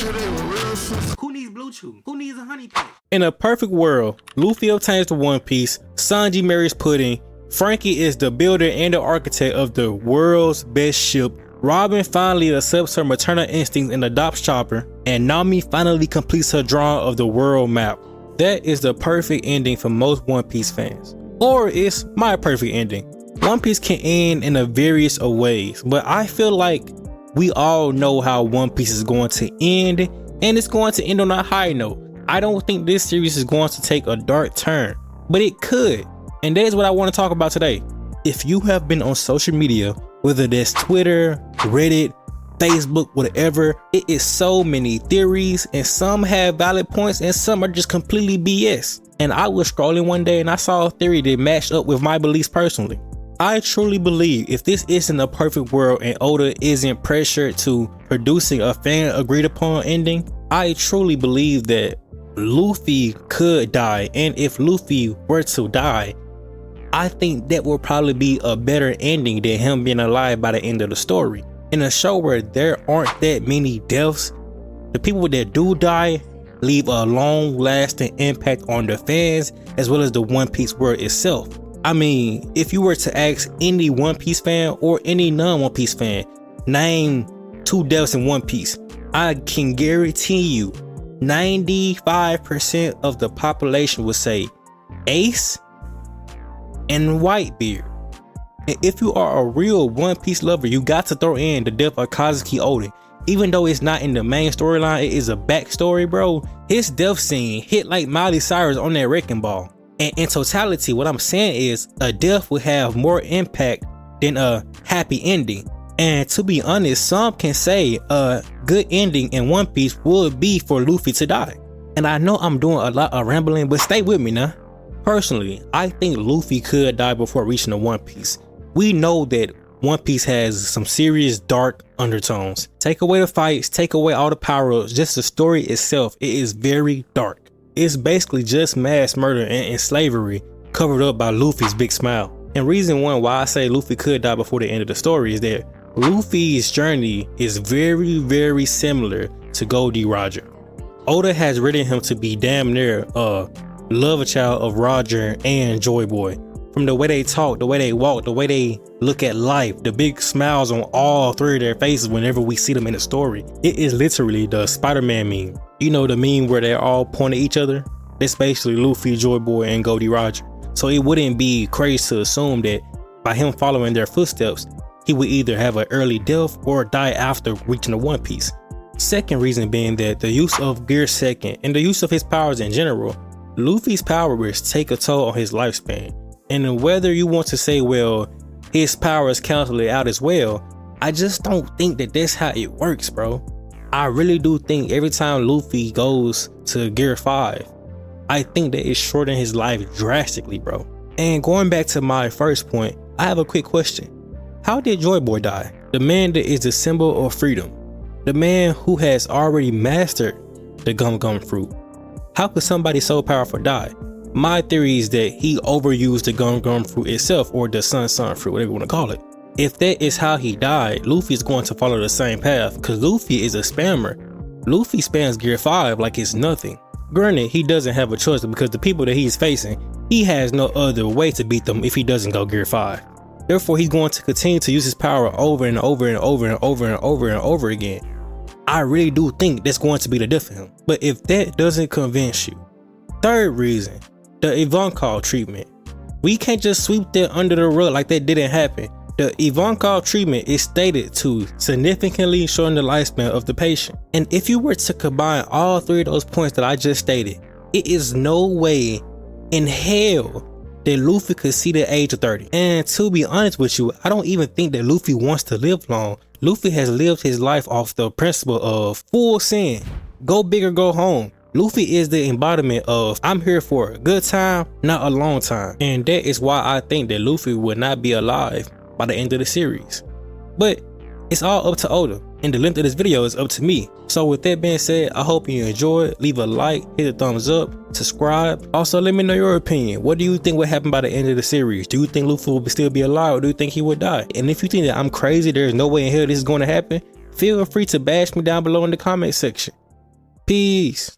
Who needs blue chew? Who needs a honey pack? In a perfect world, Luffy obtains the One Piece, Sanji marries Pudding, Frankie is the builder and the architect of the world's best ship, Robin finally accepts her maternal instincts and adopts Chopper, and Nami finally completes her drawing of the world map. That is the perfect ending for most One Piece fans. Or it's my perfect ending. One Piece can end in a various of ways, but I feel like we all know how One Piece is going to end, and it's going to end on a high note. I don't think this series is going to take a dark turn, but it could. And that is what I want to talk about today. If you have been on social media, whether that's Twitter, Reddit, Facebook, whatever, it is so many theories, and some have valid points and some are just completely BS. And I was scrolling one day and I saw a theory that matched up with my beliefs personally. I truly believe if this isn't a perfect world and Oda isn't pressured to producing a fan agreed upon ending, I truly believe that Luffy could die, and if Luffy were to die, I think that will probably be a better ending than him being alive by the end of the story. In a show where there aren't that many deaths, the people that do die leave a long lasting impact on the fans as well as the One Piece world itself. I mean, if you were to ask any One Piece fan or any non-One Piece fan, name 2 deaths in One Piece, I can guarantee you 95% of the population would say Ace and Whitebeard. And if you are a real One Piece lover, you got to throw in the death of Kazuki Oden. Even though it's not in the main storyline, it is a backstory, bro. His death scene hit like Miley Cyrus on that wrecking ball. And in totality, what I'm saying is a death would have more impact than a happy ending. And to be honest, some can say a good ending in One Piece would be for Luffy to die. And I know I'm doing a lot of rambling, but stay with me now. Personally, I think Luffy could die before reaching the One Piece. We know that One Piece has some serious dark undertones. Take away the fights, take away all the power-ups, just the story itself, it is very dark. It's basically just mass murder and slavery covered up by Luffy's big smile. And reason one why I say Luffy could die before the end of the story is that Luffy's journey is very similar to Goldie Roger. Oda has written him to be damn near a love child of Roger and Joy Boy. From the way they talk, the way they walk, the way they look at life, the big smiles on all 3 of their faces whenever we see them in the story. It is literally the Spider-Man meme. You know, the meme where they all point at each other? That's basically Luffy, Joy Boy, and Goldie Roger. So it wouldn't be crazy to assume that by him following their footsteps, he would either have an early death or die after reaching the One Piece. Second reason being that the use of Gear Second and the use of his powers in general, Luffy's powers take a toll on his lifespan. And whether you want to say, well, his powers cancel it out as well, I just don't think that that's how it works, bro. I really do think every time Luffy goes to Gear 5, I think that it shortened his life drastically, bro. And going back to my first point, I have a quick question. How did Joy Boy die? The man that is the symbol of freedom. The man who has already mastered the Gum Gum fruit. How could somebody so powerful die? My theory is that he overused the Gum Gum fruit itself, or the Sun Sun fruit, whatever you want to call it. If that is how he died, Luffy is going to follow the same path, because Luffy is a spammer. Luffy spams Gear 5 like it's nothing. Granted, he doesn't have a choice because the people that he's facing, he has no other way to beat them if he doesn't go Gear 5. Therefore, he's going to continue to use his power over and over and over and over and over and over again. I really do think that's going to be the death of him. But if that doesn't convince you, third reason, the Ivankov treatment. We can't just sweep that under the rug like that didn't happen. The Ivankov treatment is stated to significantly shorten the lifespan of the patient. And if you were to combine all 3 of those points that I just stated, it is no way in hell that Luffy could see the age of 30. And to be honest with you, I don't even think that Luffy wants to live long. Luffy has lived his life off the principle of full send, go big or go home. Luffy is the embodiment of I'm here for a good time, not a long time. And that is why I think that Luffy would not be alive by the end of the series. But it's all up to Oda, and the length of this video is up to me. So with that being said, I hope you enjoyed. Leave a like, hit a thumbs up, subscribe. Also, let me know your opinion. What do you think would happen by the end of the series? Do you think Luffy will still be alive, or do you think he would die? And if you think that I'm crazy, there's no way in hell this is going to happen, feel free to bash me down below in the comment section. Peace.